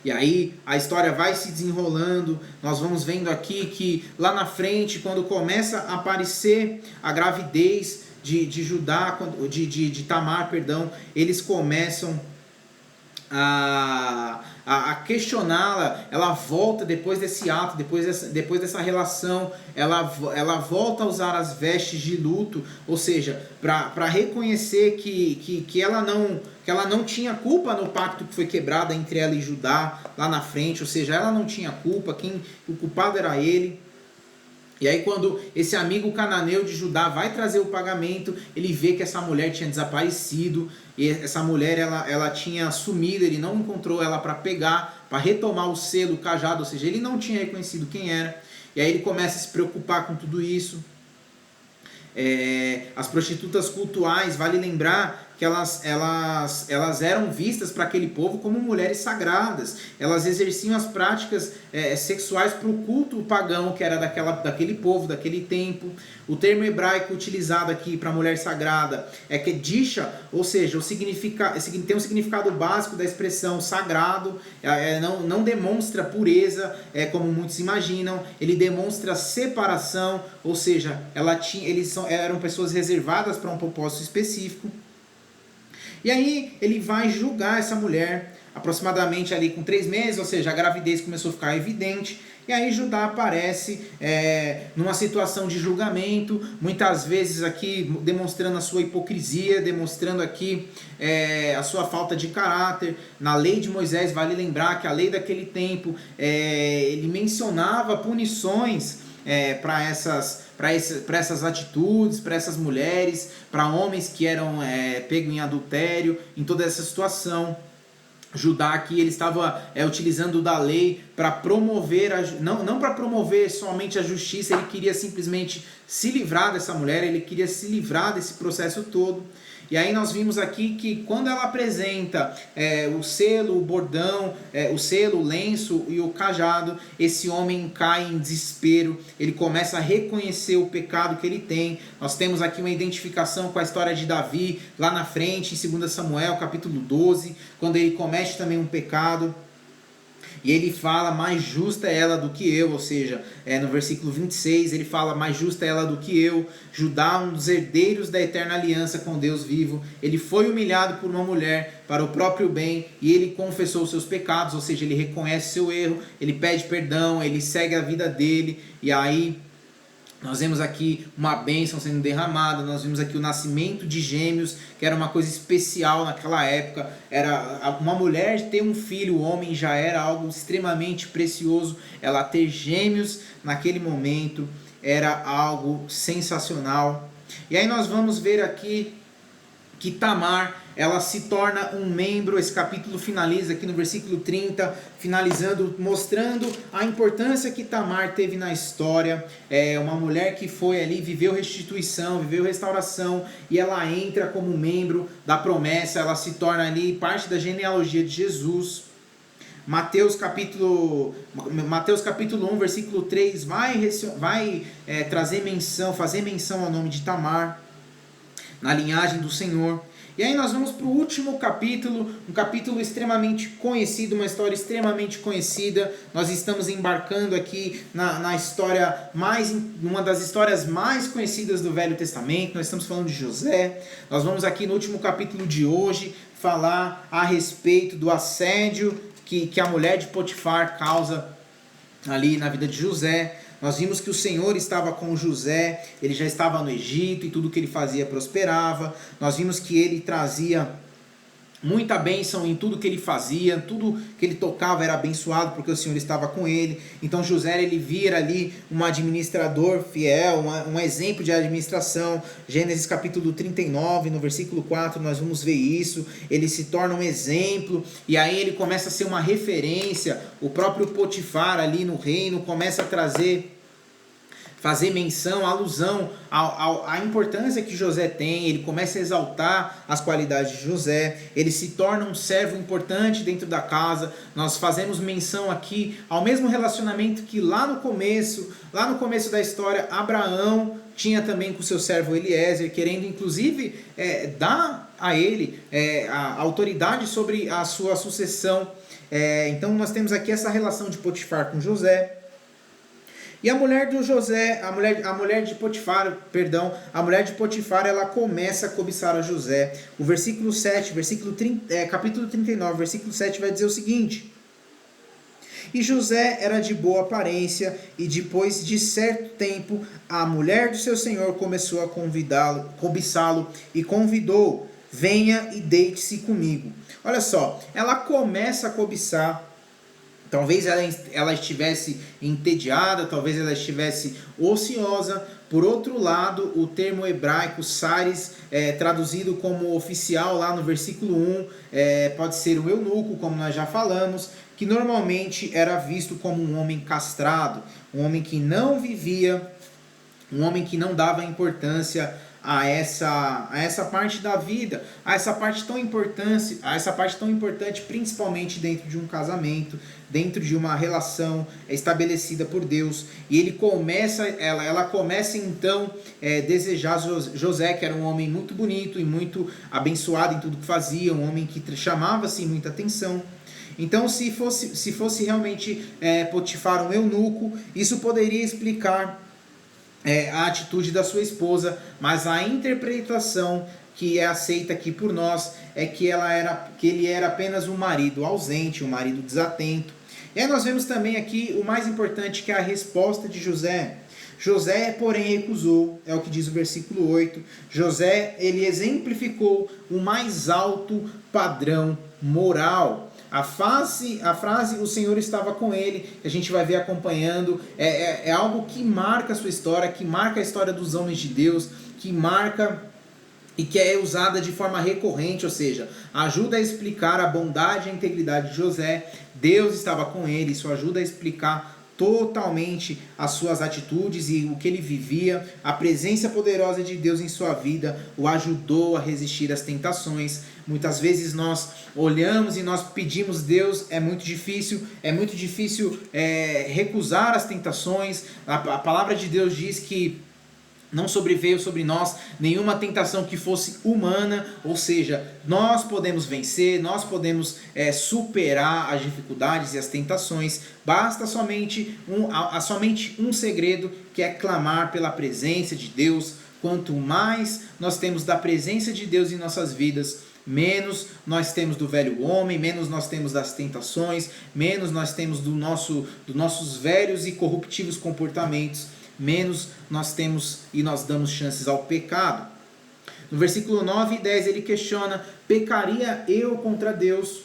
E aí a história vai se desenrolando, nós vamos vendo aqui que lá na frente, quando começa a aparecer a gravidez de Judá, de Tamar, perdão, eles começam a questioná-la. Ela volta depois desse ato, depois dessa relação, ela volta a usar as vestes de luto, ou seja, para reconhecer que ela não tinha culpa no pacto que foi quebrado entre ela e Judá lá na frente, ou seja, ela não tinha culpa, o culpado era ele. E aí quando esse amigo cananeu de Judá vai trazer o pagamento, ele vê que essa mulher tinha desaparecido, e essa mulher ela tinha sumido, ele não encontrou ela para pegar, para retomar o selo, o cajado, ou seja, ele não tinha reconhecido quem era. E aí ele começa a se preocupar com tudo isso. As prostitutas cultuais, vale lembrar que elas eram vistas para aquele povo como mulheres sagradas. Elas exerciam as práticas sexuais para o culto pagão que era daquele povo, daquele tempo. O termo hebraico utilizado aqui para mulher sagrada é kedisha, ou seja, tem um significado básico da expressão sagrado. Não demonstra pureza, como muitos imaginam. Ele demonstra separação, ou seja, eram pessoas reservadas para um propósito específico. E aí ele vai julgar essa mulher, aproximadamente ali com 3 meses, ou seja, a gravidez começou a ficar evidente. E aí Judá aparece numa situação de julgamento, muitas vezes aqui demonstrando a sua hipocrisia, demonstrando aqui a sua falta de caráter. Na lei de Moisés, vale lembrar que a lei daquele tempo, ele mencionava punições para essas atitudes, para essas mulheres, para homens que eram pegos em adultério, em toda essa situação. Judá aqui ele estava utilizando da lei para promover, não para promover somente a justiça, ele queria simplesmente se livrar dessa mulher, ele queria se livrar desse processo todo. E aí nós vimos aqui que quando ela apresenta o selo, o bordão, o selo, o lenço e o cajado, esse homem cai em desespero, ele começa a reconhecer o pecado que ele tem. Nós temos aqui uma identificação com a história de Davi, lá na frente, em 2 Samuel, capítulo 12, quando ele comete também um pecado. E ele fala, mais justa é ela do que eu, ou seja, no versículo 26, ele fala, mais justa é ela do que eu. Judá, um dos herdeiros da eterna aliança com Deus vivo, ele foi humilhado por uma mulher para o próprio bem e ele confessou os seus pecados, ou seja, ele reconhece seu erro, ele pede perdão, ele segue a vida dele. E aí nós vemos aqui uma bênção sendo derramada, nós vimos aqui o nascimento de gêmeos, que era uma coisa especial naquela época. Era uma mulher ter um filho, o homem já era algo extremamente precioso. Ela ter gêmeos naquele momento era algo sensacional. E aí nós vamos ver aqui que Tamar, ela se torna um membro. Esse capítulo finaliza aqui no versículo 30, finalizando, mostrando a importância que Tamar teve na história. Uma mulher que foi ali, viveu restituição, viveu restauração, e ela entra como membro da promessa, ela se torna ali parte da genealogia de Jesus. Mateus capítulo 1, versículo 3, vai fazer menção ao nome de Tamar, na linhagem do Senhor. E aí nós vamos para o último capítulo, um capítulo extremamente conhecido, uma história extremamente conhecida. Nós estamos embarcando aqui na história uma das histórias mais conhecidas do Velho Testamento. Nós estamos falando de José. Nós vamos aqui no último capítulo de hoje falar a respeito do assédio que a mulher de Potifar causa ali na vida de José. Nós vimos que o Senhor estava com José, ele já estava no Egito e tudo que ele fazia prosperava. Nós vimos que ele trazia muita bênção em tudo que ele fazia, tudo que ele tocava era abençoado porque o Senhor estava com ele. Então José, ele vira ali um administrador fiel, um exemplo de administração. Gênesis capítulo 39, no versículo 4, nós vamos ver isso. Ele se torna um exemplo e aí ele começa a ser uma referência. O próprio Potifar ali no reino começa a fazer menção, alusão à importância que José tem. Ele começa a exaltar as qualidades de José, ele se torna um servo importante dentro da casa. Nós fazemos menção aqui ao mesmo relacionamento que lá no começo da história, Abraão tinha também com seu servo Eliezer, querendo inclusive dar a ele a autoridade sobre a sua sucessão. Então nós temos aqui essa relação de Potifar com José. E a mulher de José, a mulher de Potifar, ela começa a cobiçar a José. O versículo 7, capítulo 39, versículo 7 vai dizer o seguinte: E José era de boa aparência, e depois de certo tempo, a mulher do seu senhor começou a cobiçá-lo, e convidou: venha e deite-se comigo. Olha só, ela começa a cobiçar. Talvez ela estivesse entediada, talvez ela estivesse ociosa. Por outro lado, o termo hebraico saris, traduzido como oficial lá no versículo 1, pode ser um eunuco, como nós já falamos, que normalmente era visto como um homem castrado, um homem que não vivia, um homem que não dava importância a essa parte da vida, a essa parte tão importante, principalmente dentro de um casamento, dentro de uma relação estabelecida por Deus. E ela começa então desejar José, que era um homem muito bonito e muito abençoado em tudo que fazia, um homem que chamava assim muita atenção. Então, se fosse realmente Potifar um eunuco, isso poderia explicar a atitude da sua esposa, mas a interpretação que é aceita aqui por nós é que ele era apenas um marido ausente, um marido desatento. E aí nós vemos também aqui o mais importante, que é a resposta de José. José, porém, recusou, é o que diz o versículo 8. José, ele exemplificou o mais alto padrão moral. A frase o Senhor estava com ele, que a gente vai ver acompanhando, é algo que marca a sua história, que marca a história dos homens de Deus, que marca e que é usada de forma recorrente, ou seja, ajuda a explicar a bondade e a integridade de José. Deus estava com ele, isso ajuda a explicar totalmente as suas atitudes e o que ele vivia. A presença poderosa de Deus em sua vida o ajudou a resistir às tentações. Muitas vezes nós olhamos e nós pedimos: Deus, é muito difícil recusar as tentações. A palavra de Deus diz que não sobreveio sobre nós nenhuma tentação que fosse humana, ou seja, nós podemos vencer, nós podemos superar as dificuldades e as tentações. Basta somente um segredo, que é clamar pela presença de Deus. Quanto mais nós temos da presença de Deus em nossas vidas, menos nós temos do velho homem, menos nós temos das tentações, menos nós temos dos nossos velhos e corruptivos comportamentos, menos nós temos e nós damos chances ao pecado. No versículo 9 e 10 ele questiona: pecaria eu contra Deus?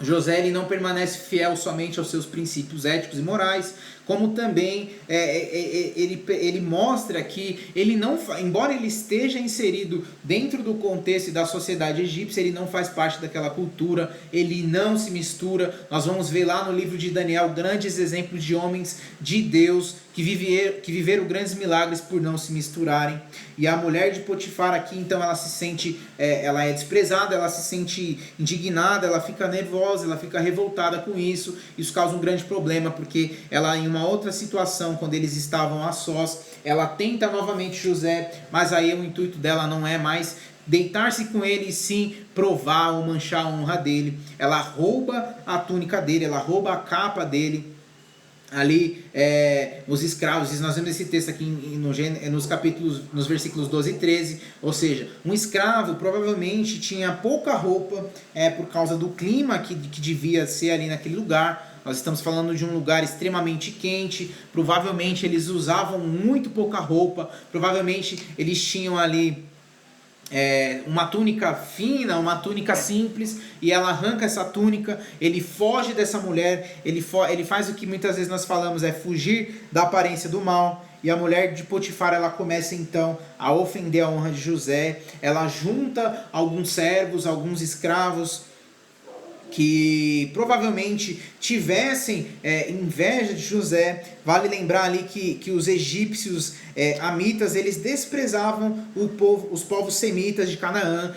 José, ele não permanece fiel somente aos seus princípios éticos e morais, como também ele mostra que ele não, embora ele esteja inserido dentro do contexto da sociedade egípcia, ele não faz parte daquela cultura, ele não se mistura. Nós vamos ver lá no livro de Daniel grandes exemplos de homens de Deus que viveram grandes milagres por não se misturarem. E a mulher de Potifar aqui, então, ela se sente, ela é desprezada, ela se sente indignada, ela fica nervosa, ela fica revoltada com isso. Isso causa um grande problema, porque ela, em uma outra situação, quando eles estavam a sós, ela tenta novamente José, mas aí o intuito dela não é mais deitar-se com ele, e sim provar ou manchar a honra dele. Ela rouba a túnica dele, ela rouba a capa dele. Ali, os escravos, nós vemos esse texto aqui nos versículos 12 e 13, ou seja, um escravo provavelmente tinha pouca roupa por causa do clima que devia ser ali naquele lugar. Nós estamos falando de um lugar extremamente quente, provavelmente eles usavam muito pouca roupa, provavelmente eles tinham ali uma túnica fina, uma túnica simples, e ela arranca essa túnica, ele foge dessa mulher, ele faz o que muitas vezes nós falamos, é fugir da aparência do mal, e a mulher de Potifar, ela começa então a ofender a honra de José, ela junta alguns servos, alguns escravos, que provavelmente tivessem inveja de José. Vale lembrar ali que os egípcios amitas, eles desprezavam os povos semitas de Canaã.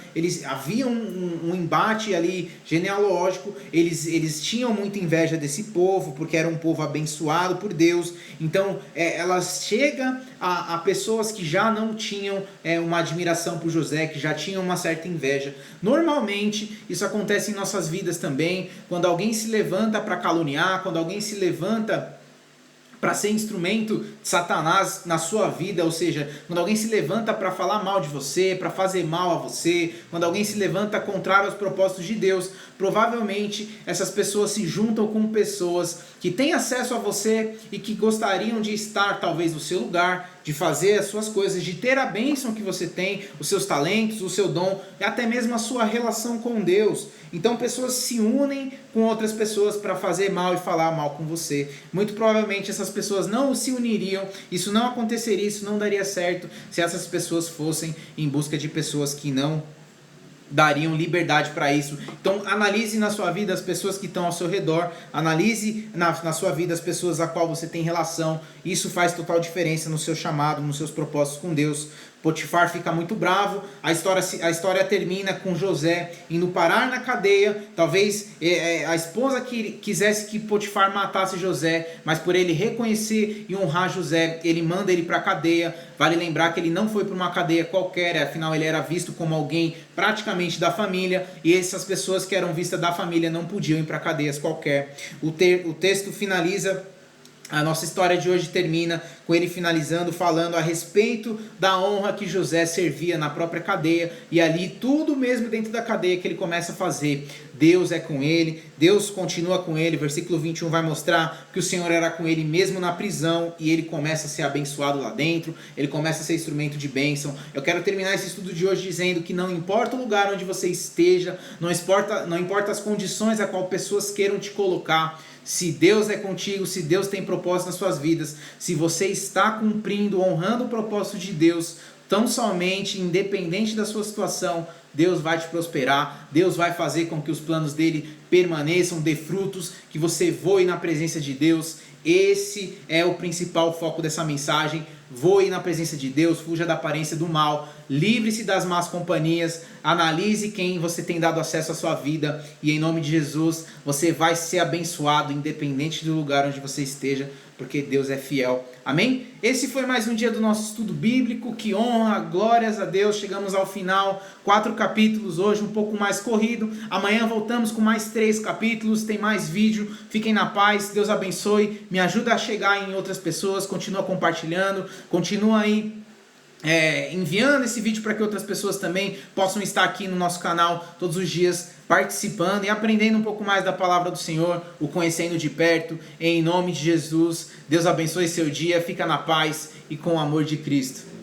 Havia um embate ali genealógico, eles tinham muita inveja desse povo, porque era um povo abençoado por Deus. Então ela chega a pessoas que já não tinham uma admiração por José, que já tinham uma certa inveja. Normalmente isso acontece em nossas vidas também, quando alguém se levanta para caluniar, quando alguém se levanta para ser instrumento de Satanás na sua vida, ou seja, quando alguém se levanta para falar mal de você, para fazer mal a você, quando alguém se levanta contrário aos propósitos de Deus, provavelmente essas pessoas se juntam com pessoas que têm acesso a você e que gostariam de estar talvez no seu lugar, de fazer as suas coisas, de ter a bênção que você tem, os seus talentos, o seu dom e até mesmo a sua relação com Deus. Então pessoas se unem com outras pessoas para fazer mal e falar mal com você. Muito provavelmente essas pessoas não se uniriam, isso não aconteceria, isso não daria certo se essas pessoas fossem em busca de pessoas que não dariam liberdade para isso. Então analise na sua vida as pessoas que estão ao seu redor, analise na sua vida as pessoas a qual você tem relação. Isso faz total diferença no seu chamado, nos seus propósitos com Deus. Potifar fica muito bravo, a história termina com José indo parar na cadeia. Talvez a esposa quisesse que Potifar matasse José, mas por ele reconhecer e honrar José, ele manda ele para a cadeia. Vale lembrar que ele não foi para uma cadeia qualquer, afinal ele era visto como alguém praticamente da família, e essas pessoas que eram vistas da família não podiam ir para cadeias qualquer. O texto finaliza. A nossa história de hoje termina com ele finalizando, falando a respeito da honra que José servia na própria cadeia, e ali tudo mesmo dentro da cadeia que ele começa a fazer. Deus é com ele, Deus continua com ele. Versículo 21 vai mostrar que o Senhor era com ele mesmo na prisão, e ele começa a ser abençoado lá dentro, ele começa a ser instrumento de bênção. Eu quero terminar esse estudo de hoje dizendo que não importa o lugar onde você esteja, não importa as condições a qual pessoas queiram te colocar, se Deus é contigo, se Deus tem propósito nas suas vidas, se você está cumprindo, honrando o propósito de Deus, tão somente, independente da sua situação, Deus vai te prosperar, Deus vai fazer com que os planos dele permaneçam, dê frutos, que você voe na presença de Deus. Esse é o principal foco dessa mensagem. Voe na presença de Deus, fuja da aparência do mal, livre-se das más companhias, analise quem você tem dado acesso à sua vida, e em nome de Jesus você vai ser abençoado independente do lugar onde você esteja, porque Deus é fiel. Amém? Esse foi mais um dia do nosso estudo bíblico. Que honra, glórias a Deus. Chegamos ao final, 4 capítulos hoje, um pouco mais corrido. Amanhã voltamos com mais 3 capítulos, tem mais vídeo. Fiquem na paz, Deus abençoe. Me ajuda a chegar em outras pessoas, continua compartilhando, continua aí enviando esse vídeo para que outras pessoas também possam estar aqui no nosso canal todos os dias participando e aprendendo um pouco mais da palavra do Senhor, o conhecendo de perto. Em nome de Jesus, Deus abençoe seu dia, fica na paz e com o amor de Cristo.